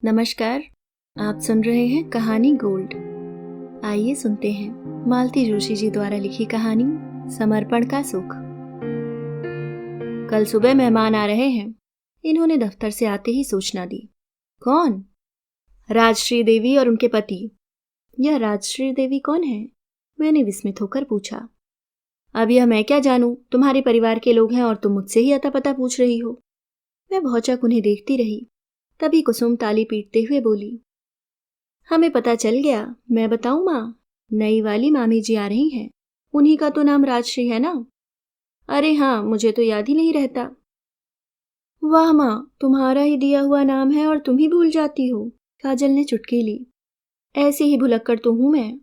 नमस्कार। आप सुन रहे हैं कहानी गोल्ड। आइए सुनते हैं मालती जोशी जी द्वारा लिखी कहानी समर्पण का सुख। कल सुबह मेहमान आ रहे हैं। इन्होंने दफ्तर से आते ही सूचना दी। कौन? राजश्री देवी और उनके पति। यह राजश्री देवी कौन है? मैंने विस्मित होकर पूछा। अब यह मैं क्या जानूं, तुम्हारे परिवार के लोग हैं और तुम मुझसे ही अता पता पूछ रही हो। मैं भौचक उन्हें देखती रही। तभी कुसुम ताली पीटते हुए बोली, हमें पता चल गया। मैं बताऊं माँ, नई वाली मामी जी आ रही हैं। उन्हीं का तो नाम राजश्री है ना? अरे हाँ, मुझे तो याद ही नहीं रहता। वाह माँ, तुम्हारा ही दिया हुआ नाम है और तुम ही भूल जाती हो। काजल ने चुटकी ली। ऐसे ही भुलक्कड़ तो हूं मैं।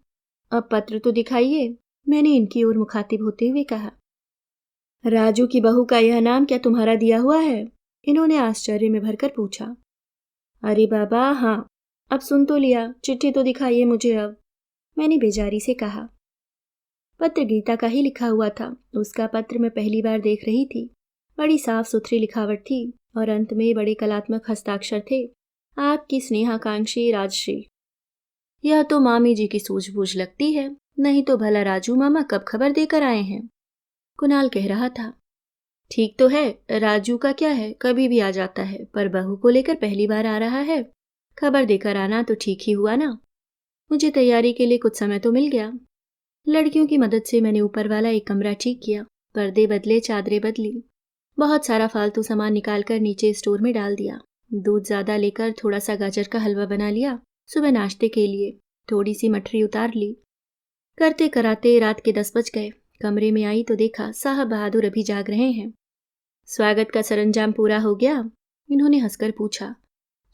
अब पत्र तो दिखाइए, मैंने इनकी ओर मुखातिब होते हुए कहा। राजू की बहू का यह नाम क्या तुम्हारा दिया हुआ है? इन्होंने आश्चर्य में भरकर पूछा। अरे बाबा हाँ, अब सुन तो लिया, चिट्ठी तो दिखाइए मुझे अब, मैंने बेजारी से कहा। पत्र गीता का ही लिखा हुआ था। उसका पत्र मैं पहली बार देख रही थी। बड़ी साफ सुथरी लिखावट थी और अंत में बड़े कलात्मक हस्ताक्षर थे। आपकी स्नेहाकांक्षी राजश्री। यह तो मामी जी की सूझबूझ लगती है, नहीं तो भला राजू मामा कब खबर देकर आए हैं? कुणाल कह रहा था। ठीक तो है, राजू का क्या है, कभी भी आ जाता है, पर बहू को लेकर पहली बार आ रहा है। खबर देकर आना तो ठीक ही हुआ ना। मुझे तैयारी के लिए कुछ समय तो मिल गया। लड़कियों की मदद से मैंने ऊपर वाला एक कमरा ठीक किया, पर्दे बदले, चादरें बदली, बहुत सारा फालतू सामान निकालकर नीचे स्टोर में डाल दिया। दूध ज्यादा लेकर थोड़ा सा गाजर का हलवा बना लिया सुबह नाश्ते के लिए। थोड़ी सी मठरी उतार ली। करते कराते रात के 10 बज गए। कमरे में आई तो देखा साहब बहादुर अभी जाग रहे हैं। स्वागत का सरंजाम पूरा हो गया? इन्होंने हंसकर पूछा।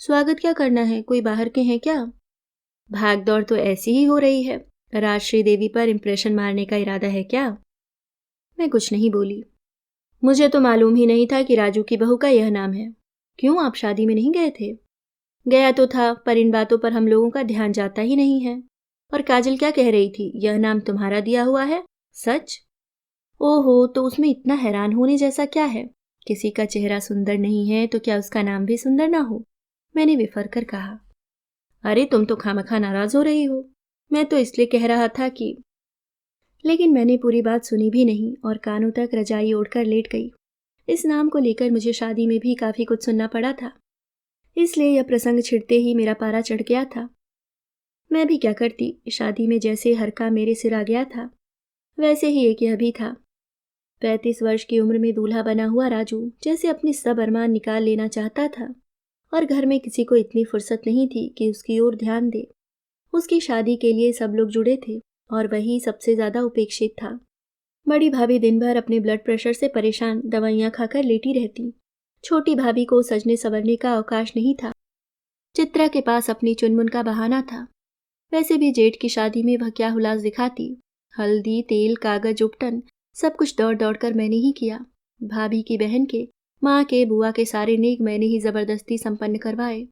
स्वागत क्या करना है, कोई बाहर के हैं क्या? भाग दौड़ तो ऐसी ही हो रही है। राजश्री देवी पर इंप्रेशन मारने का इरादा है क्या? मैं कुछ नहीं बोली। मुझे तो मालूम ही नहीं था कि राजू की बहू का यह नाम है। क्यों, आप शादी में नहीं गए थे? गया तो था, पर इन बातों पर हम लोगों का ध्यान जाता ही नहीं है। और काजल क्या कह रही थी, यह नाम तुम्हारा दिया हुआ है? सच? ओहो, तो उसमें इतना हैरान होने जैसा क्या है? किसी का चेहरा सुंदर नहीं है तो क्या उसका नाम भी सुंदर ना हो? मैंने विफर कर कहा। अरे तुम तो खामखा नाराज हो रही हो। मैं तो इसलिए कह रहा था कि। लेकिन मैंने पूरी बात सुनी भी नहीं और कानों तक रजाई ओढ़कर लेट गई। इस नाम को लेकर मुझे शादी में भी काफी कुछ सुनना पड़ा था, इसलिए यह प्रसंग छिड़ते ही मेरा पारा चढ़ गया था। मैं भी क्या करती, शादी में जैसे हर काम मेरे सिर आ गया था, वैसे ही एक यह भी था। 35 वर्ष की उम्र में दूल्हा बना हुआ राजू जैसे अपने सब अरमान निकाल लेना चाहता था, और घर में किसी को इतनी फुर्सत नहीं थी कि उसकी ओर ध्यान दे। उसकी शादी के लिए सब लोग जुड़े थे और वही सबसे ज्यादा उपेक्षित था। बड़ी भाभी दिन भर अपने ब्लड प्रेशर से परेशान दवाइयां खाकर लेटी रहती। छोटी भाभी को सजने संवरने का अवकाश नहीं था। चित्रा के पास अपनी चुनमुन का बहाना था। वैसे भी जेठ की शादी में वह क्या हुलास दिखाती। हल्दी, तेल, कागज, उपटन, सब कुछ दौड़ दौड़ कर मैंने ही किया। भाभी की बहन के, माँ के, बुआ के सारे नेक मैंने ही जबरदस्ती संपन्न करवाए।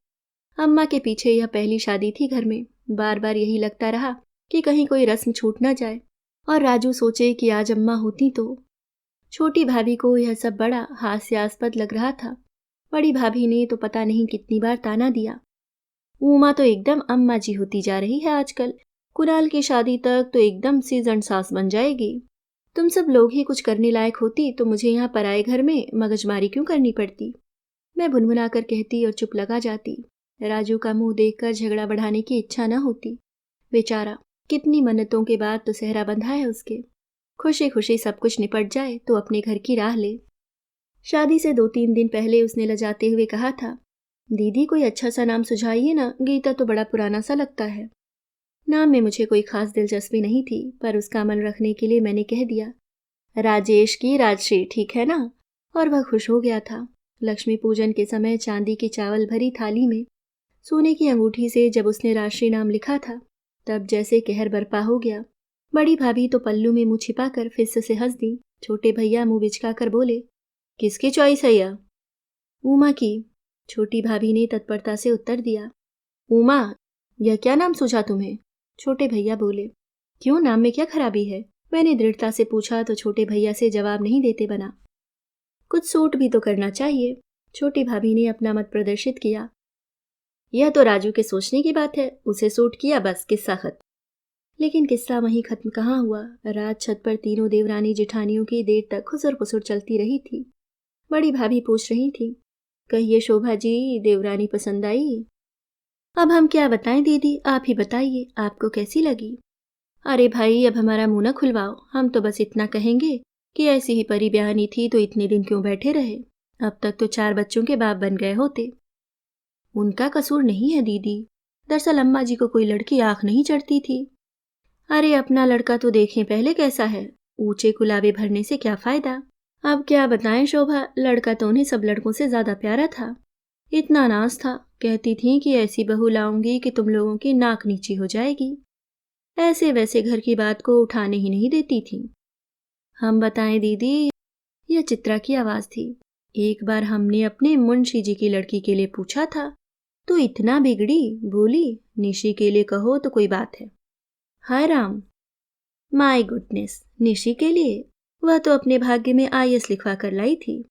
अम्मा के पीछे यह पहली शादी थी घर में। बार बार यही लगता रहा कि कहीं कोई रस्म छूट न जाए और राजू सोचे कि आज अम्मा होती तो। छोटी भाभी को यह सब बड़ा हास्यास्पद लग रहा था। बड़ी भाभी ने तो पता नहीं कितनी बार ताना दिया। उमा तो एकदम अम्मा जी होती जा रही है आजकल। कुणाल की शादी तक तो एकदम सीजन सास बन जाएगी। तुम सब लोग ही कुछ करने लायक होती तो मुझे यहाँ पराए घर में मगजमारी क्यों करनी पड़ती? मैं भुनभुना कर कहती और चुप लगा जाती। राजू का मुंह देखकर झगड़ा बढ़ाने की इच्छा न होती। बेचारा, कितनी मन्नतों के बाद तो सेहरा बंधा है उसके। खुशी खुशी सब कुछ निपट जाए तो अपने घर की राह ले। शादी से 2-3 दिन पहले उसने लजाते हुए कहा था, दीदी कोई अच्छा सा नाम सुझाइए ना, गीता तो बड़ा पुराना सा लगता है। नाम में मुझे कोई खास दिलचस्पी नहीं थी, पर उसका मन रखने के लिए मैंने कह दिया, राजेश की राजश्री ठीक है ना? और वह खुश हो गया था। लक्ष्मी पूजन के समय चांदी की चावल भरी थाली में सोने की अंगूठी से जब उसने राजश्री नाम लिखा था, तब जैसे कहर बरपा हो गया। बड़ी भाभी तो पल्लू में मुंह छिपाकर फिस से हंस दी। छोटे भैया मुंह बिचका कर बोले, किसकी चॉइस है यह? उमा की। छोटी भाभी ने तत्परता से उत्तर दिया। उमा, यह क्या नाम सूझा तुम्हें? छोटे भैया बोले। क्यों, नाम में क्या खराबी है? मैंने दृढ़ता से पूछा तो छोटे भैया से जवाब नहीं देते बना। कुछ सूट भी तो करना चाहिए। छोटी भाभी ने अपना मत प्रदर्शित किया। यह तो राजू के सोचने की बात है, उसे सूट किया, बस किस्सा खत्म। लेकिन किस्सा वहीं खत्म कहाँ हुआ। रात छत पर तीनों देवरानी जेठानियों की देर तक खुसर पुसर चलती रही थी। बड़ी भाभी पूछ रही थी, कहिए शोभा जी, देवरानी पसंद आई? अब हम क्या बताएं दीदी, आप ही बताइए, आपको कैसी लगी? अरे भाई, अब हमारा मुंह न खुलवाओ, हम तो बस इतना कहेंगे कि ऐसी ही परी ब्याहनी थी तो इतने दिन क्यों बैठे रहे, अब तक तो 4 बच्चों के बाप बन गए होते। उनका कसूर नहीं है दीदी, दरअसल अम्मा जी को कोई लड़की आंख नहीं चढ़ती थी। अरे अपना लड़का तो देखें पहले कैसा है, ऊंचे कुलावे भरने से क्या फायदा। अब क्या बताएं शोभा, लड़का तो उन्हें सब लड़कों से ज्यादा प्यारा था। इतना नाज था, कहती थी कि ऐसी बहू लाऊंगी कि तुम लोगों की नाक नीची हो जाएगी। ऐसे वैसे घर की बात को उठाने ही नहीं देती थी। हम बताएं दीदी, यह चित्रा की आवाज थी। एक बार हमने अपने मुंशी जी की लड़की के लिए पूछा था तो इतना बिगड़ी, बोली निशी के लिए कहो तो कोई बात है। हाय राम, माय गुडनेस, निशी के लिए? वह तो अपने भाग्य में आईएएस लिखवा कर लाई थी।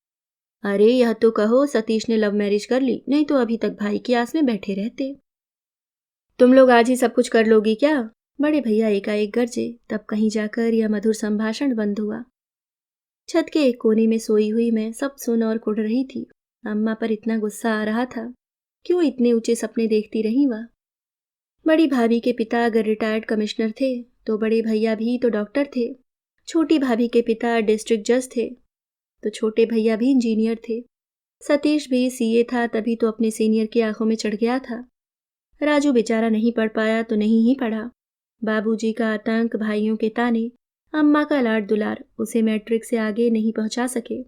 अरे यह तो कहो सतीश ने लव मैरिज कर ली, नहीं तो अभी तक भाई की आस में बैठे रहते। तुम लोग आज ही सब कुछ कर लोगी क्या? बड़े भैया एकाएक गरजे, तब कहीं जाकर यह मधुर संभाषण बंद हुआ। छत के एक कोने में सोई हुई मैं सब सुन और कुढ़ रही थी। अम्मा पर इतना गुस्सा आ रहा था, क्यों इतने ऊंचे सपने देखती रही वह। बड़ी भाभी के पिता अगर रिटायर्ड कमिश्नर थे तो बड़े भैया भी तो डॉक्टर थे। छोटी भाभी के पिता डिस्ट्रिक्ट जज थे तो छोटे भैया भी इंजीनियर थे। सतीश भी सीए था, तभी तो अपने सीनियर की आंखों में चढ़ गया था। राजू बेचारा नहीं पढ़ पाया तो नहीं ही पढ़ा। बाबूजी का आतंक, भाइयों के ताने, अम्मा का लाड दुलार उसे मैट्रिक से आगे नहीं पहुंचा सके।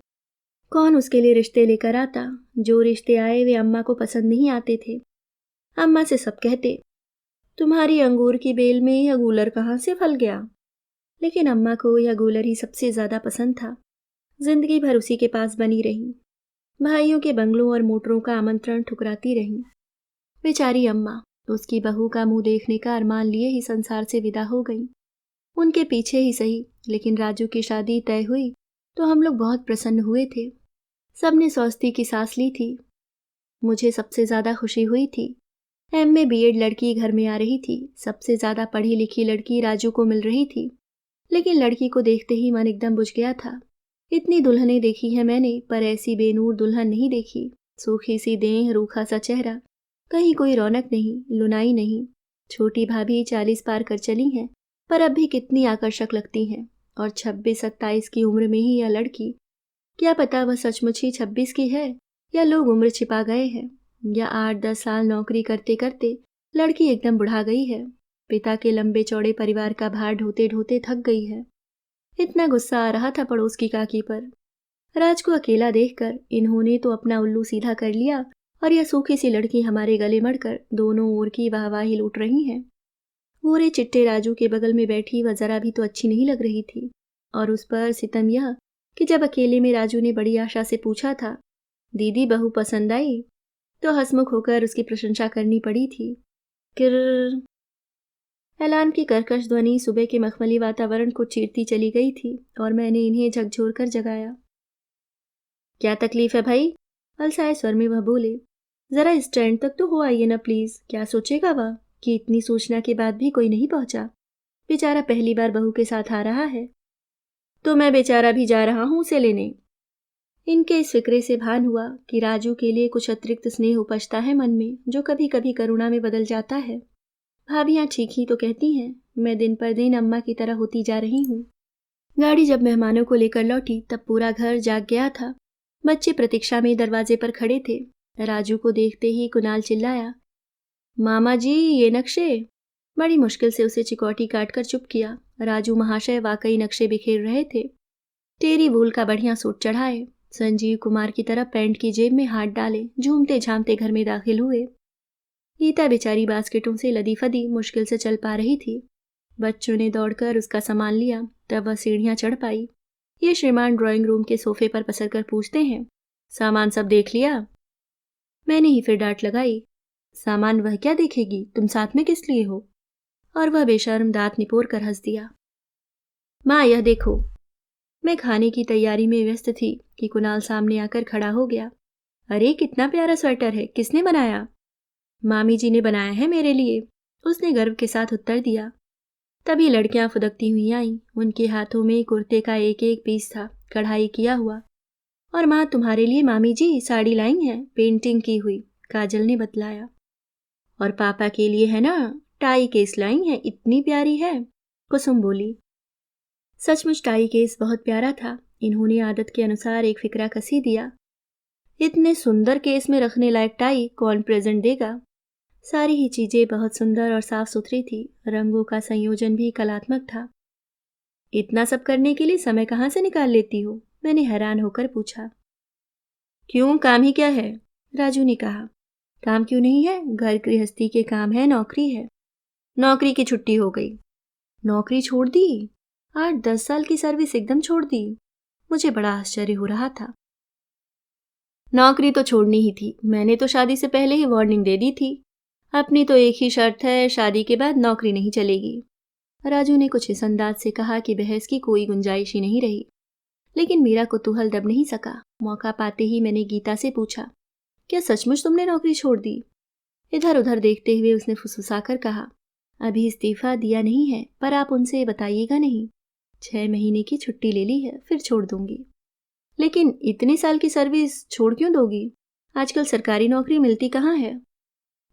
कौन उसके लिए रिश्ते लेकर आता? जो रिश्ते आए वे अम्मा को पसंद नहीं आते थे। अम्मा से सब कहते, तुम्हारी अंगूर की बेल में यह गूलर कहाँ से फल गया? लेकिन अम्मा को यह गूलर ही सबसे ज्यादा पसंद था। जिंदगी भर उसी के पास बनी रही, भाइयों के बंगलों और मोटरों का आमंत्रण ठुकराती रही। बेचारी अम्मा उसकी बहू का मुंह देखने का अरमान लिए ही संसार से विदा हो गई। उनके पीछे ही सही, लेकिन राजू की शादी तय हुई तो हम लोग बहुत प्रसन्न हुए थे। सबने स्वस्ति की सांस ली थी। मुझे सबसे ज्यादा खुशी हुई थी। एमए बीएड लड़की घर में आ रही थी। सबसे ज्यादा पढ़ी लिखी लड़की राजू को मिल रही थी। लेकिन लड़की को देखते ही मन एकदम बुझ गया था। इतनी दुल्हनें देखी है मैंने, पर ऐसी बेनूर दुल्हन नहीं देखी। सूखी सी देह, रूखा सा चेहरा, कहीं कोई रौनक नहीं, लुनाई नहीं। छोटी भाभी 40 पार कर चली हैं, पर अब भी कितनी आकर्षक लगती हैं। और 26-27 की उम्र में ही यह लड़की, क्या पता वह सचमुच ही 26 की है या लोग उम्र छिपा गए हैं, या 8-10 साल नौकरी करते करते लड़की एकदम बुढ़ा गई है। पिता के लंबे चौड़े परिवार का भार ढोते ढोते थक गई है। इतना गुस्सा आ रहा था पड़ोस की काकी पर। राज को अकेला देखकर इन्होंने तो अपना उल्लू सीधा कर लिया और यह सूखी सी लड़की हमारे गले मड़कर दोनों ओर की वाहवाही लूट रही हैं। गोरे चिट्टे राजू के बगल में बैठी वह जरा भी तो अच्छी नहीं लग रही थी। और उस पर सितम यह कि जब अकेले में राजू ने बड़ी आशा से पूछा था, दीदी बहू पसंद आई, तो हंसमुख होकर उसकी प्रशंसा करनी पड़ी थी। किर ऐलान की कर्कश ध्वनि सुबह के मखमली वातावरण को चीरती चली गई थी और मैंने इन्हें झकझोर कर जगाया। क्या तकलीफ है भाई? अलसाए स्वर में वह बोले। जरा स्टैंड तक तो हो आइए ना प्लीज। क्या सोचेगा वह कि इतनी सूचना के बाद भी कोई नहीं पहुंचा? बेचारा पहली बार बहू के साथ आ रहा है। तो मैं बेचारा भी जा रहा हूं उसे लेने। इनके इस फिक्रे से भान हुआ कि राजू के लिए कुछ अतिरिक्त स्नेह उपजता है मन में, जो कभी कभी करुणा में बदल जाता है। भाभियां ठीक ही तो कहती हैं, मैं दिन पर दिन अम्मा की तरह होती जा रही हूँ। गाड़ी जब मेहमानों को लेकर लौटी तब पूरा घर जाग गया था। बच्चे प्रतीक्षा में दरवाजे पर खड़े थे। राजू को देखते ही कुणाल चिल्लाया, मामा जी ये नक्शे। बड़ी मुश्किल से उसे चिकौटी काटकर चुप किया। राजू महाशय वाकई नक्शे बिखेर रहे थे। टेरी वूल का बढ़िया सूट चढ़ाए, संजीव कुमार की तरह पैंट की जेब में हाथ डाले झूमते झामते घर में दाखिल हुए। गीता बेचारी बास्केटों से लदी फदी मुश्किल से चल पा रही थी। बच्चों ने दौड़कर उसका सामान लिया, तब वह सीढ़ियां चढ़ पाई। ये श्रीमान ड्राइंग रूम के सोफे पर पसर कर पूछते हैं, सामान सब देख लिया? मैंने ही फिर डांट लगाई, सामान वह क्या देखेगी, तुम साथ में किस लिए हो? और वह बेशर्म दांत निपोर कर हंस दिया। माँ यह देखो। मैं खाने की तैयारी में व्यस्त थी कि कुणाल सामने आकर खड़ा हो गया। अरे कितना प्यारा स्वेटर है, किसने बनाया? मामी जी ने बनाया है मेरे लिए, उसने गर्व के साथ उत्तर दिया। तभी लड़कियां फुदकती हुई आईं। उनके हाथों में कुर्ते का एक एक पीस था, कढ़ाई किया हुआ। और माँ, तुम्हारे लिए मामी जी साड़ी लाई हैं, पेंटिंग की हुई, काजल ने बतलाया। और पापा के लिए है ना, टाई केस लाई हैं, इतनी प्यारी है, कुसुम बोली। सचमुच टाई केस बहुत प्यारा था। इन्होंने आदत के अनुसार एक फिकरा कसी दिया। इतने सुंदर केस में रखने लायक टाई कौन प्रेजेंट देगा। सारी ही चीजें बहुत सुंदर और साफ सुथरी थी। रंगों का संयोजन भी कलात्मक था। इतना सब करने के लिए समय कहाँ से निकाल लेती हो, मैंने हैरान होकर पूछा। क्यों, काम ही क्या है, राजू ने कहा। काम क्यों नहीं है, घर गृहस्थी के काम है, नौकरी है। नौकरी की छुट्टी हो गई। नौकरी छोड़ दी? 8-10 साल की सर्विस एकदम छोड़ दी? मुझे बड़ा आश्चर्य हो रहा था। नौकरी तो छोड़नी ही थी, मैंने तो शादी से पहले ही वार्निंग दे दी थी। अपनी तो एक ही शर्त है, शादी के बाद नौकरी नहीं चलेगी। राजू ने कुछ इस अंदाज से कहा कि बहस की कोई गुंजाइश ही नहीं रही। लेकिन मेरा कुतूहल दब नहीं सका। मौका पाते ही मैंने गीता से पूछा, क्या सचमुच तुमने नौकरी छोड़ दी? इधर उधर देखते हुए उसने फुसफुसाकर कहा, अभी इस्तीफा दिया नहीं है, पर आप उनसे बताइएगा नहीं। 6 महीने की छुट्टी ले ली है, फिर छोड़ दूंगी। लेकिन इतने साल की सर्विस छोड़ क्यों दोगी? आजकल सरकारी नौकरी मिलती कहाँ है?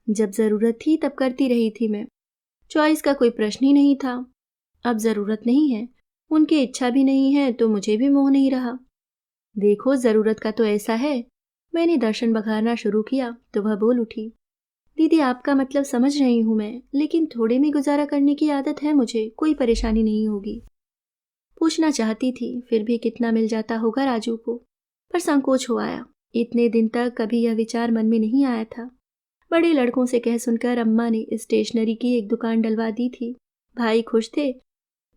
जब जरूरत थी तब करती रही थी मैं। चॉइस का कोई प्रश्न ही नहीं था। अब जरूरत नहीं है, उनकी इच्छा भी नहीं है, तो मुझे भी मोह नहीं रहा। देखो, जरूरत का तो ऐसा है। मैंने दर्शन बघारना शुरू किया तो वह बोल उठी, दीदी आपका मतलब समझ रही हूं मैं, लेकिन थोड़े में गुजारा करने की आदत है मुझे, कोई परेशानी नहीं होगी। पूछना चाहती थी, फिर भी कितना मिल जाता होगा राजू को, पर संकोच हो आया। इतने दिन तक कभी यह विचार मन में नहीं आया था। बड़े लड़कों से कह सुनकर अम्मा ने स्टेशनरी की एक दुकान डलवा दी थी। भाई खुश थे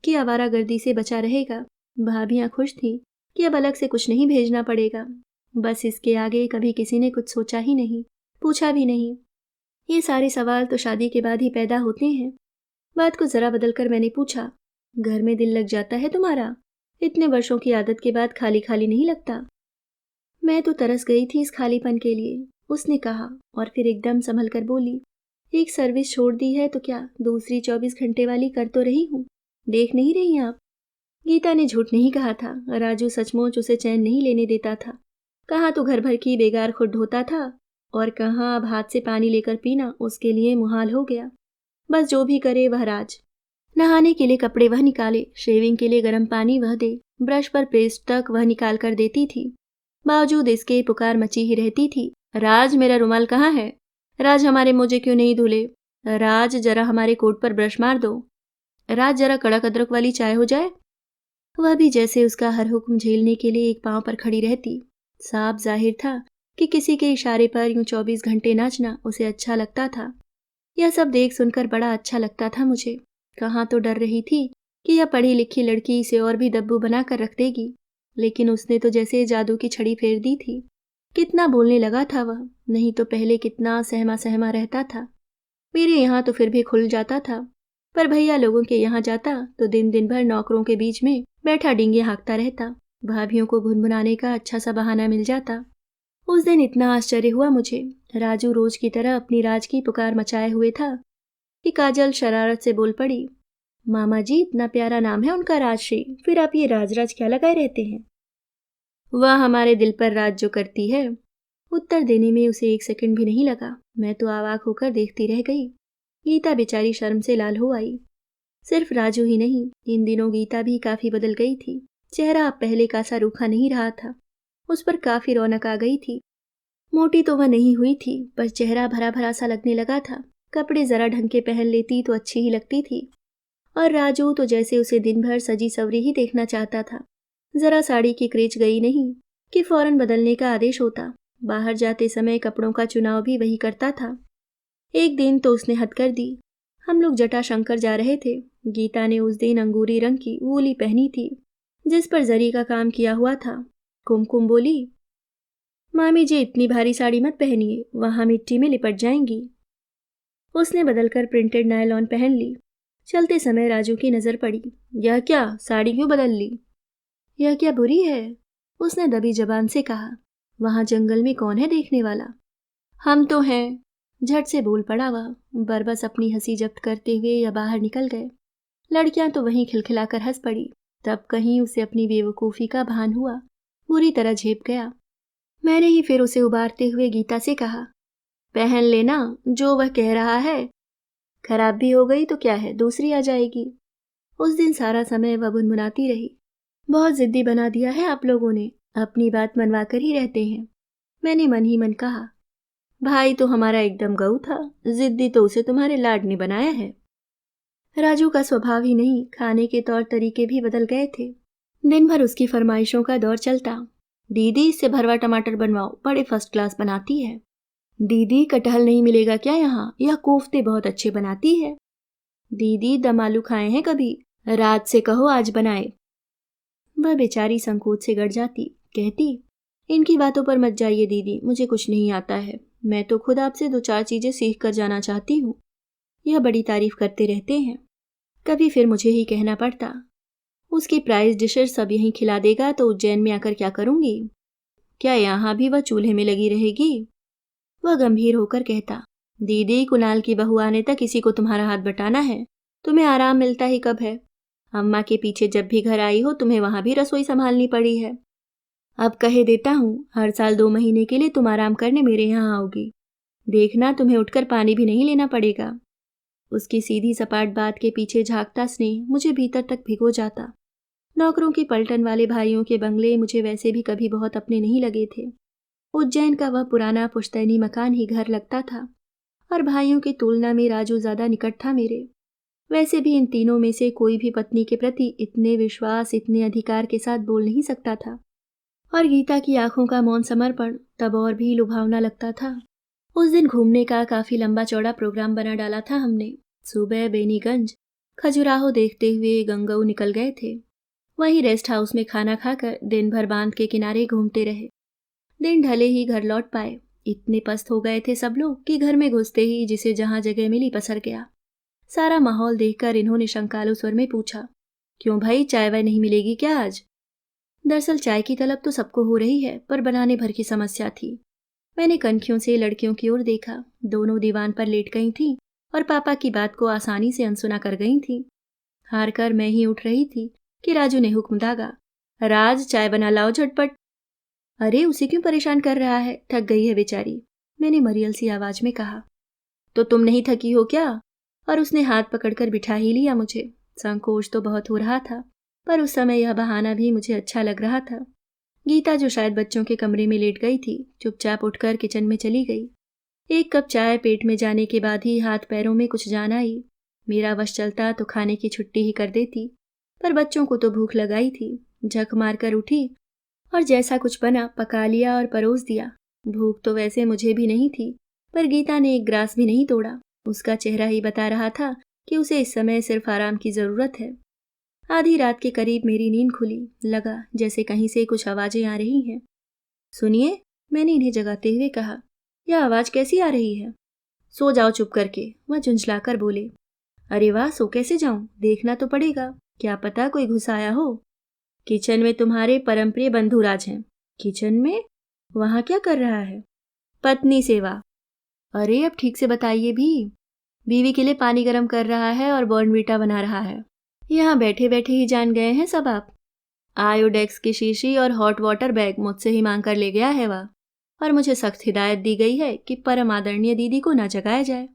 कि आवारागर्दी से बचा रहेगा। भाभियां खुश थीं कि अब अलग से कुछ नहीं भेजना पड़ेगा। बस इसके आगे कभी किसी ने कुछ सोचा ही नहीं, पूछा भी नहीं। ये सारे सवाल तो शादी के बाद ही पैदा होते हैं। बात को जरा बदलकर मैंने पूछा, घर में दिल लग जाता है तुम्हारा? इतने वर्षों की आदत के बाद खाली खाली नहीं लगता? मैं तो तरस गई थी इस खालीपन के लिए, उसने कहा, और फिर एकदम संभल कर बोली, एक सर्विस छोड़ दी है तो क्या दूसरी 24 घंटे वाली कर तो रही हूँ, देख नहीं रही आप? गीता ने झूठ नहीं कहा था। राजू सचमुच उसे चैन नहीं लेने देता था। कहाँ तो घर भर की बेगार खुद धोता था, और कहाँ अब हाथ से पानी लेकर पीना उसके लिए मुहाल हो गया। बस जो भी करे वह राज। नहाने के लिए कपड़े वह निकाले, शेविंग के लिए गर्म पानी वह दे, ब्रश पर पेस्ट तक वह निकाल कर देती थी। बावजूद इसके पुकार मची ही रहती थी, राज मेरा रुमाल कहाँ है? राज हमारे मोजे क्यों नहीं धुले? राज जरा हमारे कोट पर ब्रश मार दो। राज जरा कड़क अदरक वाली चाय हो जाए। वह भी जैसे उसका हर हुक्म झेलने के लिए एक पांव पर खड़ी रहती। साफ जाहिर था कि किसी के इशारे पर यूं 24 घंटे नाचना उसे अच्छा लगता था। यह सब देख सुनकर बड़ा अच्छा लगता था मुझे। कहाँ तो डर रही थी कि यह पढ़ी लिखी लड़की इसे और भी दब्बू बनाकर रख देगी, लेकिन उसने तो जैसे जादू की छड़ी फेर दी थी। कितना बोलने लगा था वह, नहीं तो पहले कितना सहमा सहमा रहता था। मेरे यहाँ तो फिर भी खुल जाता था, पर भैया लोगों के यहाँ जाता तो दिन दिन भर नौकरों के बीच में बैठा डींगे हाँकता रहता। भाभियों को भुनभुनाने का अच्छा सा बहाना मिल जाता। उस दिन इतना आश्चर्य हुआ मुझे। राजू रोज की तरह अपनी राज की पुकार मचाए हुए था कि काजल शरारत से बोल पड़ी, मामा जी इतना प्यारा नाम है उनका राजश्री, फिर आप ये राज राज क्या लगाए रहते हैं? वह हमारे दिल पर राज जो करती है। उत्तर देने में उसे 1 सेकंड भी नहीं लगा। मैं तो अवाक होकर देखती रह गई। गीता बेचारी शर्म से लाल हो आई। सिर्फ राजू ही नहीं, इन दिनों गीता भी काफी बदल गई थी। चेहरा अब पहले का सा रूखा नहीं रहा था, उस पर काफी रौनक आ गई थी। मोटी तो वह नहीं हुई थी, पर चेहरा भरा भरा सा लगने लगा था। कपड़े जरा ढंग के पहन लेती तो अच्छी ही लगती थी। और राजू तो जैसे उसे दिन भर सजी सवरी ही देखना चाहता था। जरा साड़ी की क्रेच गई नहीं कि फौरन बदलने का आदेश होता। बाहर जाते समय कपड़ों का चुनाव भी वही करता था। एक दिन तो उसने हद कर दी। हम लोग जटाशंकर जा रहे थे। गीता ने उस दिन अंगूरी रंग की वूली पहनी थी, जिस पर जरी का काम किया हुआ था। कुमकुम बोली, मामी जी इतनी भारी साड़ी मत पहनिए, वहां मिट्टी में लिपट जाएंगी। उसने बदलकर प्रिंटेड नायलॉन पहन ली। चलते समय राजू की नजर पड़ी। यह क्या, साड़ी क्यों बदल ली? यह क्या बुरी है? उसने दबी जबान से कहा। वहां जंगल में कौन है देखने वाला? हम तो हैं। झट से बोल पड़ा वह। बरबस अपनी हंसी जब्त करते हुए या बाहर निकल गए। लड़कियां तो वहीं खिलखिलाकर हंस पड़ी। तब कहीं उसे अपनी बेवकूफ़ी का भान हुआ, बुरी तरह झेप गया। मैंने ही फिर उसे उबारते हुए गीता से कहा, पहन लेना जो वह कह रहा है। खराब भी हो गई तो क्या है, दूसरी आ जाएगी। उस दिन सारा समय वह गुनगुनाती रही, बहुत जिद्दी बना दिया है आप लोगों ने, अपनी बात मनवा कर ही रहते हैं। मैंने मन ही मन कहा, भाई तो हमारा एकदम गऊ था, जिद्दी तो उसे तुम्हारे लाड ने बनाया है। राजू का स्वभाव ही नहीं, खाने के तौर तरीके भी बदल गए थे। दिन भर उसकी फरमाइशों का दौर चलता। दीदी इससे भरवा टमाटर बनवाओ, बड़े फर्स्ट क्लास बनाती है। दीदी कटहल नहीं मिलेगा क्या यहाँ, यह कोफ्ते बहुत अच्छे बनाती है। दीदी दम आलू खाए हैं कभी, रात से कहो आज बनाए। वह बेचारी संकोच से गड़ जाती, कहती, इनकी बातों पर मत जाइए दीदी, मुझे कुछ नहीं आता है। मैं तो खुद आपसे 2-4 चीजें सीख कर जाना चाहती हूँ। यह बड़ी तारीफ करते रहते हैं, कभी फिर मुझे ही कहना पड़ता। उसकी प्राइज डिशेस सब यहीं खिला देगा तो उज्जैन में आकर क्या करूंगी? क्या यहाँ भी वह चूल्हे में लगी रहेगी? वह गंभीर होकर कहता, दीदी कुणाल की बहू आने तक किसी को तुम्हारा हाथ बटाना है, तुम्हें आराम मिलता ही कब है। अम्मा के पीछे जब भी घर आई हो तुम्हें वहां भी रसोई संभालनी पड़ी है। अब कहे देता हूँ, हर साल 2 महीने के लिए तुम आराम करने मेरे यहाँ आओगी। देखना तुम्हें उठकर पानी भी नहीं लेना पड़ेगा। उसकी सीधी सपाट बात के पीछे झांकता स्नेह मुझे भीतर तक भिगो जाता। नौकरों की पलटन वाले भाइयों के बंगले मुझे वैसे भी कभी बहुत अपने नहीं लगे थे। उज्जैन का वह पुराना पुश्तैनी मकान ही घर लगता था, और भाइयों की तुलना में राजू ज्यादा निकट था मेरे। वैसे भी इन तीनों में से कोई भी पत्नी के प्रति इतने विश्वास, इतने अधिकार के साथ बोल नहीं सकता था। और गीता की आंखों का मौन समर्पण तब और भी लुभावना लगता था। उस दिन घूमने का काफी लंबा चौड़ा प्रोग्राम बना डाला था हमने। सुबह बेनीगंज, खजुराहो देखते हुए गंगऊ निकल गए थे। वहीं रेस्ट हाउस में खाना खाकर दिन भर बांध के किनारे घूमते रहे। दिन ढले ही घर लौट पाए। इतने पस्त हो गए थे सब लोग कि घर में घुसते ही जिसे जहां जगह मिली पसर गया। सारा माहौल देखकर इन्होंने शंकालु स्वर में पूछा, क्यों भाई, चाय वाय नहीं मिलेगी क्या आज? दरअसल चाय की तलब तो सबको हो रही है, पर बनाने भर की समस्या थी। मैंने कनखियों से लड़कियों की ओर देखा। दोनों दीवान पर लेट गई थीं और पापा की बात को आसानी से अनसुना कर गई थीं। हार कर मैं ही उठ रही थी कि राजू ने हुक्म दागा, राज चाय बना लाओ झटपट। अरे उसे क्यों परेशान कर रहा है, थक गई है बेचारी, मैंने मरियल सी आवाज में कहा। तो तुम नहीं थकी हो क्या? और उसने हाथ पकड़कर बिठा ही लिया मुझे। संकोच तो बहुत हो रहा था, पर उस समय यह बहाना भी मुझे अच्छा लग रहा था। गीता, जो शायद बच्चों के कमरे में लेट गई थी, चुपचाप उठकर किचन में चली गई। 1 कप चाय पेट में जाने के बाद ही हाथ पैरों में कुछ जान आई। मेरा वश चलता तो खाने की छुट्टी ही कर देती, पर बच्चों को तो भूख लगाई थी। झक मारकर उठी और जैसा कुछ बना पका लिया और परोस दिया। भूख तो वैसे मुझे भी नहीं थी, पर गीता ने 1 ग्रास भी नहीं तोड़ा। उसका चेहरा ही बता रहा था कि उसे इस समय सिर्फ आराम की जरूरत है। आधी रात के करीब मेरी नींद खुली। लगा जैसे कहीं से कुछ आवाजें आ रही हैं। सुनिए, मैंने इन्हें जगाते हुए कहा, यह आवाज कैसी आ रही है? सो जाओ चुप करके, वह झुंझलाकर बोले। अरे वाह, सो कैसे जाऊं, देखना तो पड़ेगा, क्या पता कोई घुस आया हो। किचन में तुम्हारे परमप्रिय बंधु राज हैं। किचन में? वहां क्या कर रहा है? पत्नी सेवा। अरे अब ठीक से बताइए भी। बीवी के लिए पानी गर्म कर रहा है और बॉर्नवीटा बना रहा है। यहाँ बैठे बैठे ही जान गए हैं सब आप। आयोडेक्स की शीशी और हॉट वाटर बैग मुझसे ही मांग कर ले गया है वह, और मुझे सख्त हिदायत दी गई है कि परम आदरणीय दीदी को न जगाया जाए,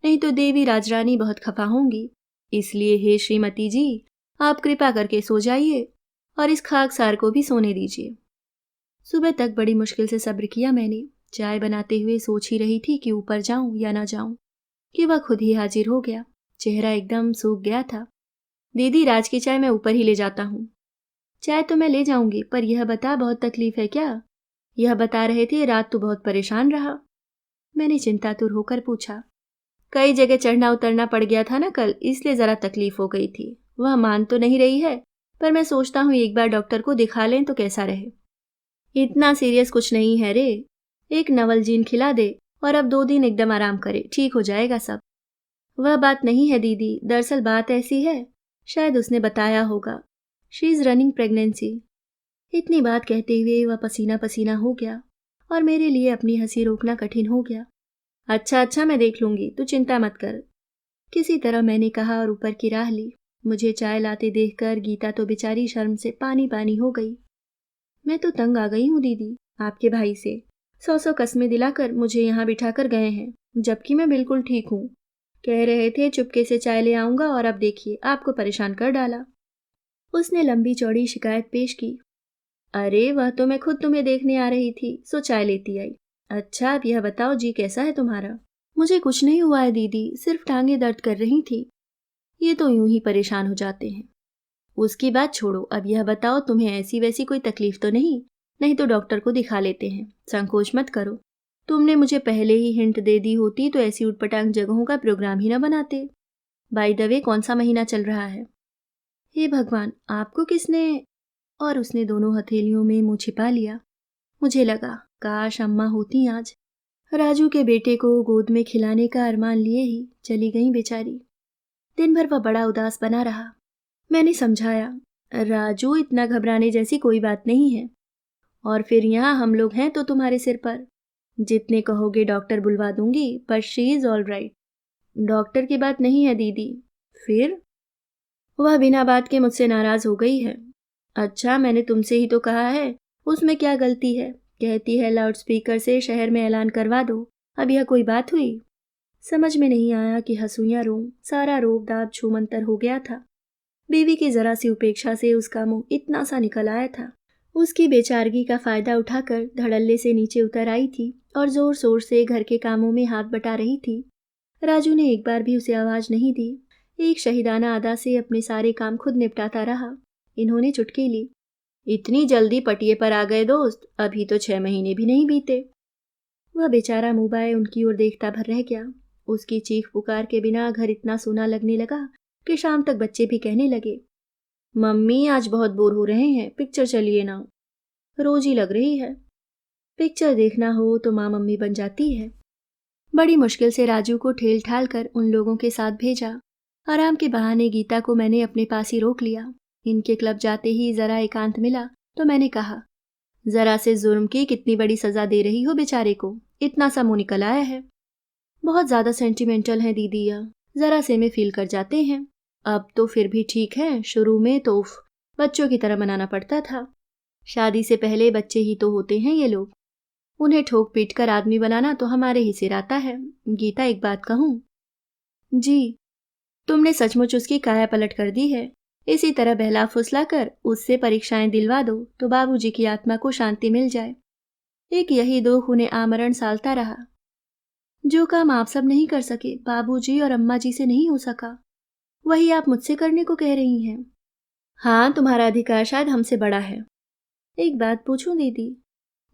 नहीं तो देवी राजरानी बहुत खफा होंगी। इसलिए हे श्रीमती जी, आप कृपा करके सो जाइए और इस खाकसार को भी सोने दीजिए। सुबह तक बड़ी मुश्किल से सब्र किया मैंने। चाय बनाते हुए सोच ही रही थी कि ऊपर जाऊं या ना जाऊं, कि वह खुद ही हाजिर हो गया। चेहरा एकदम सूख गया था। दीदी, राज की चाय मैं ऊपर ही ले जाता हूँ। चाय तो मैं ले जाऊंगी, पर यह बता, बहुत तकलीफ है क्या? यह बता रहे थे रात तो बहुत परेशान रहा। मैंने चिंतातुर होकर पूछा। कई जगह चढ़ना उतरना पड़ गया था ना कल, इसलिए जरा तकलीफ हो गई थी। वह मान तो नहीं रही है, पर मैं सोचता हूँ एक बार डॉक्टर को दिखा लें तो कैसा रहे। इतना सीरियस कुछ नहीं है रे, एक नवलजीन खिला दे और अब 2 दिन एकदम आराम करे, ठीक हो जाएगा सब। वह बात नहीं है दीदी, दरअसल बात ऐसी है, शायद उसने बताया होगा, शी इज रनिंग प्रेगनेंसी। इतनी बात कहते हुए वह पसीना पसीना हो गया और मेरे लिए अपनी हंसी रोकना कठिन हो गया। अच्छा अच्छा, मैं देख लूंगी, तू चिंता मत कर। किसी तरह मैंने कहा और ऊपर की राह ली। मुझे चाय लाते देखकर गीता तो बेचारी शर्म से पानी पानी हो गई। मैं तो तंग आ गई हूँ दीदी, आपके भाई से। 100 कस्में दिलाकर मुझे यहाँ बिठाकर गए हैं, जबकि मैं बिल्कुल ठीक हूँ। कह रहे थे चुपके से चाय ले आऊंगा और अब देखिए आपको परेशान कर डाला। उसने लंबी चौड़ी शिकायत पेश की। अरे वह तो मैं खुद तुम्हें देखने आ रही थी, सो चाय लेती आई। अच्छा अब यह बताओ जी कैसा है तुम्हारा? मुझे कुछ नहीं हुआ है दीदी, सिर्फ टांगें दर्द कर रही थी। ये तो यूं ही परेशान हो जाते हैं। उसकी बात छोड़ो, अब यह बताओ तुम्हें ऐसी वैसी कोई तकलीफ तो नहीं? नहीं तो डॉक्टर को दिखा लेते हैं, संकोच मत करो। तुमने मुझे पहले ही हिंट दे दी होती तो ऐसी उटपटांग जगहों का प्रोग्राम ही न बनाते। बाय द वे कौन सा महीना चल रहा है? हे भगवान, आपको किसने? और उसने दोनों हथेलियों में मुंह छिपा लिया। मुझे लगा काश अम्मा होती आज। राजू के बेटे को गोद में खिलाने का अरमान लिए ही चली गई बेचारी। दिन भर वह बड़ा उदास बना रहा। मैंने समझाया, राजू इतना घबराने जैसी कोई बात नहीं है। और फिर यहाँ हम लोग हैं तो तुम्हारे सिर पर। जितने कहोगे डॉक्टर बुलवा दूंगी, पर she is all right. Doctor की बात नहीं है दीदी। फिर? वह बिना बात के मुझसे नाराज हो गई है। अच्छा मैंने तुमसे ही तो कहा है, उसमें क्या गलती है? कहती है लाउड स्पीकर से शहर में ऐलान करवा दो। अब यह कोई बात हुई? समझ में नहीं आया कि हंसूं या रोऊं, सारा रोब दाब छूमंतर हो गया था। बीवी की जरा सी उपेक्षा से उसका मुंह इतना सा निकल आया था। उसकी बेचारगी का फायदा उठाकर धड़ल्ले से नीचे उतर आई थी और जोर शोर से घर के कामों में हाथ बटा रही थी। राजू ने एक बार भी उसे आवाज नहीं दी। एक शहीदाना अदा से अपने सारे काम खुद निपटाता रहा। इन्होंने चुटकी ली। इतनी जल्दी पटिए पर आ गए दोस्त, अभी तो 6 महीने भी नहीं बीते। वह बेचारा मुंह उनकी ओर देखता भर रह गया। उसकी चीख पुकार के बिना घर इतना सूना लगने लगा कि शाम तक बच्चे भी कहने लगे, मम्मी आज बहुत बोर हो रहे हैं, पिक्चर चलिए ना। रोज ही लग रही है। पिक्चर देखना हो तो माँ मम्मी बन जाती है। बड़ी मुश्किल से राजू को ठेल ठाल कर उन लोगों के साथ भेजा। आराम के बहाने गीता को मैंने अपने पास ही रोक लिया। इनके क्लब जाते ही जरा एकांत मिला तो मैंने कहा, जरा से जुर्म की कितनी बड़ी सजा दे रही हो बेचारे को, इतना सा मुंह निकल आया है। बहुत ज्यादा सेंटिमेंटल है दीदी, या जरा से में फील कर जाते हैं। अब तो फिर भी ठीक है, शुरू में तो उफ, बच्चों की तरह मनाना पड़ता था। शादी से पहले बच्चे ही तो होते हैं ये लोग। उन्हें ठोक पीट कर आदमी बनाना तो हमारे ही सिर आता है। गीता एक बात कहूं? जी। तुमने सचमुच उसकी काया पलट कर दी है। इसी तरह बहला फुसला कर उससे परीक्षाएं दिलवा दो तो बाबूजी की आत्मा को शांति मिल जाए। एक यही दुख उन्हें आमरण सालता रहा। जो काम आप सब नहीं कर सके, बाबूजी और अम्मा जी से नहीं हो सका, वही आप मुझसे करने को कह रही हैं। हाँ, तुम्हारा अधिकार शायद हमसे बड़ा है। एक बात पूछूं दीदी,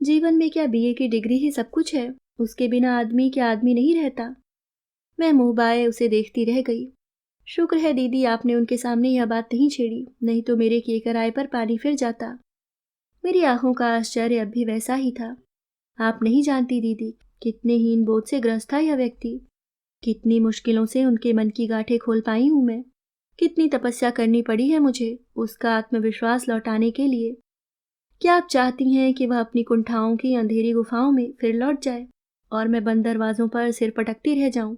जीवन में क्या बीए की डिग्री ही सब कुछ है? उसके बिना आदमी क्या आदमी नहीं रहता? मैं मुंह बाए उसे देखती रह गई। शुक्र है दीदी आपने उनके सामने यह बात नहीं छेड़ी, नहीं तो मेरे किए कराए पर पानी फिर जाता। मेरी आंखों का आश्चर्य अब भी वैसा ही था। आप नहीं जानती दीदी, कितने हीन बोध से ग्रस्त था यह व्यक्ति। कितनी मुश्किलों से उनके मन की गांठें खोल पाई हूं मैं। कितनी तपस्या करनी पड़ी है मुझे उसका आत्मविश्वास लौटाने के लिए। क्या आप चाहती हैं कि वह अपनी कुंठाओं की अंधेरी गुफाओं में फिर लौट जाए और मैं बंद दरवाजों पर सिर पटकती रह जाऊं?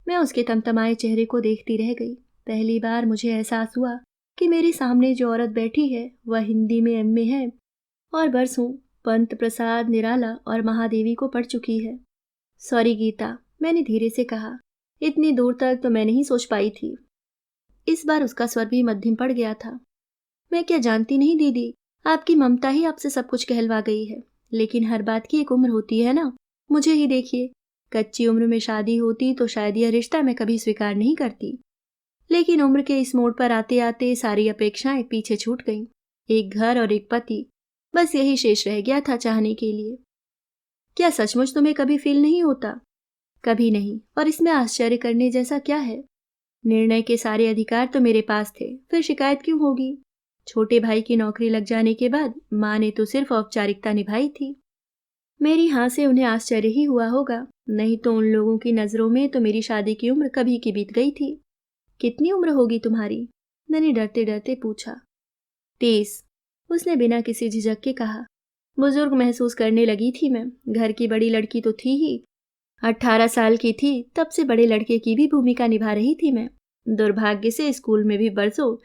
मैं उसके तमतमाए चेहरे को देखती रह गई। पहली बार मुझे एहसास हुआ कि मेरे सामने जो औरत बैठी है वह हिंदी में एमए है और बरसों पंत प्रसाद निराला और महादेवी को पढ़ चुकी है। सॉरी गीता, मैंने धीरे से कहा, इतनी दूर तक तो मैं नहीं सोच पाई थी। इस बार उसका स्वर भी मध्यम पड़ गया था। मैं क्या जानती नहीं दीदी, आपकी ममता ही आपसे सब कुछ कहलवा गई है। लेकिन हर बात की एक उम्र होती है ना। मुझे ही देखिए, कच्ची उम्र में शादी होती तो शायद यह रिश्ता मैं कभी स्वीकार नहीं करती। लेकिन उम्र के इस मोड़ पर आते आते सारी अपेक्षाएं पीछे छूट गईं। एक घर और एक पति, बस यही शेष रह गया था चाहने के लिए। क्या सचमुच तुम्हें कभी फील नहीं होता? कभी नहीं, और इसमें आश्चर्य करने जैसा क्या है? निर्णय के सारे अधिकार तो मेरे पास थे, फिर शिकायत क्यों होगी? छोटे भाई की नौकरी लग जाने के बाद माँ ने तो सिर्फ औपचारिकता निभाई थी। मेरी हाँ से उन्हें आश्चर्य ही हुआ होगा, नहीं तो उन लोगों की नजरों में तो मेरी शादी की उम्र कभी की बीत गई थी। कितनी उम्र होगी तुम्हारी? मैंने डरते डरते पूछा। 30, उसने बिना किसी झिझक के कहा। बुजुर्ग महसूस करने लगी थी मैं, घर की बड़ी लड़की तो थी ही, 18 साल की थी तब से बड़े लड़के की भी भूमिका निभा रही थी मैं। दुर्भाग्य से स्कूल में भी बरसों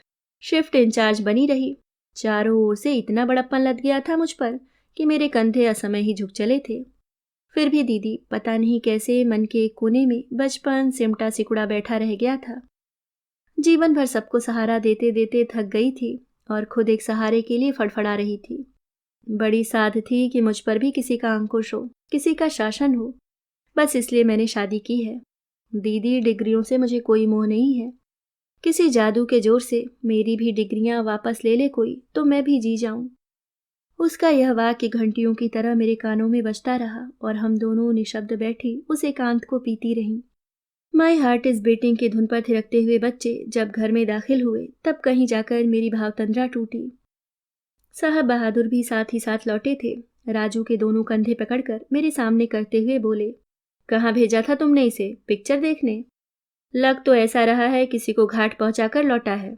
शिफ्ट इंचार्ज बनी रही। चारों ओर से इतना बड़प्पन लद गया था मुझ पर कि मेरे कंधे असमय ही झुक चले थे। फिर भी दीदी पता नहीं कैसे मन के एक कोने में बचपन सिमटा सिकुड़ा बैठा रह गया था। जीवन भर सबको सहारा देते देते थक गई थी और खुद एक सहारे के लिए फड़फड़ा रही थी। बड़ी साध थी कि मुझ पर भी किसी का अंकुश हो, किसी का शासन हो। बस इसलिए मैंने शादी की है। दीदी डिग्रियों से मुझे कोई मोह नहीं है। किसी जादू के जोर से मेरी भी डिग्रियां वापस ले ले कोई तो मैं भी जी जाऊं। उसका यह वाक्य घंटियों की तरह मेरे कानों में बजता रहा और हम दोनों निशब्द बैठी उस एकांत को पीती रहीं। माई हार्ट इज बीटिंग की धुन पर थिरकते हुए बच्चे जब घर में दाखिल हुए तब कहीं जाकर मेरी भावतंद्रा टूटी। साहब बहादुर भी साथ ही साथ लौटे थे। राजू के दोनों कंधे पकड़कर मेरे सामने करते हुए बोले, कहाँ भेजा था तुमने इसे, पिक्चर देखने? लग तो ऐसा रहा है किसी को घाट पहुंचाकर लौटा है।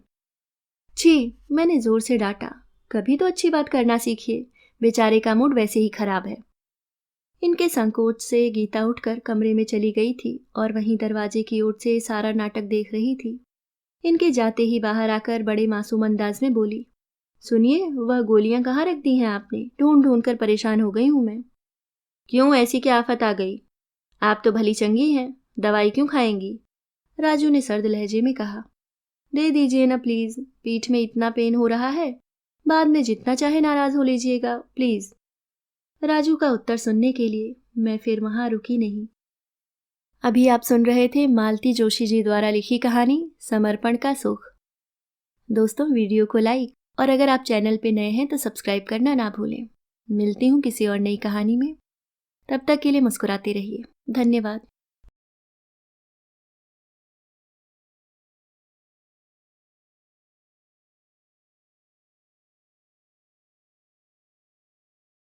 छी, मैंने जोर से डांटा। कभी तो अच्छी बात करना सीखिए, बेचारे का मूड वैसे ही खराब है। इनके संकोच से गीता उठकर कमरे में चली गई थी और वहीं दरवाजे की ओर से सारा नाटक देख रही थी। इनके जाते ही बाहर आकर बड़े मासूम अंदाज में बोली, सुनिए, वह गोलियां कहाँ रख दी हैं आपने? ढूंढ ढूंढ कर परेशान हो गई हूं मैं। क्यों, ऐसी क्या आफत आ गई? आप तो भली चंगी हैं, दवाई क्यों खाएंगी? राजू ने सर्द लहजे में कहा। दे दीजिए ना प्लीज, पीठ में इतना पेन हो रहा है। बाद में जितना चाहे नाराज हो लीजिएगा प्लीज। राजू का उत्तर सुनने के लिए मैं फिर वहां रुकी नहीं। अभी आप सुन रहे थे मालती जोशी जी द्वारा लिखी कहानी समर्पण का सुख। दोस्तों, वीडियो को लाइक और अगर आप चैनल पे नए हैं तो सब्सक्राइब करना ना भूलें। मिलती हूँ किसी और नई कहानी में। तब तक के लिए मुस्कुराते रहिए। धन्यवाद।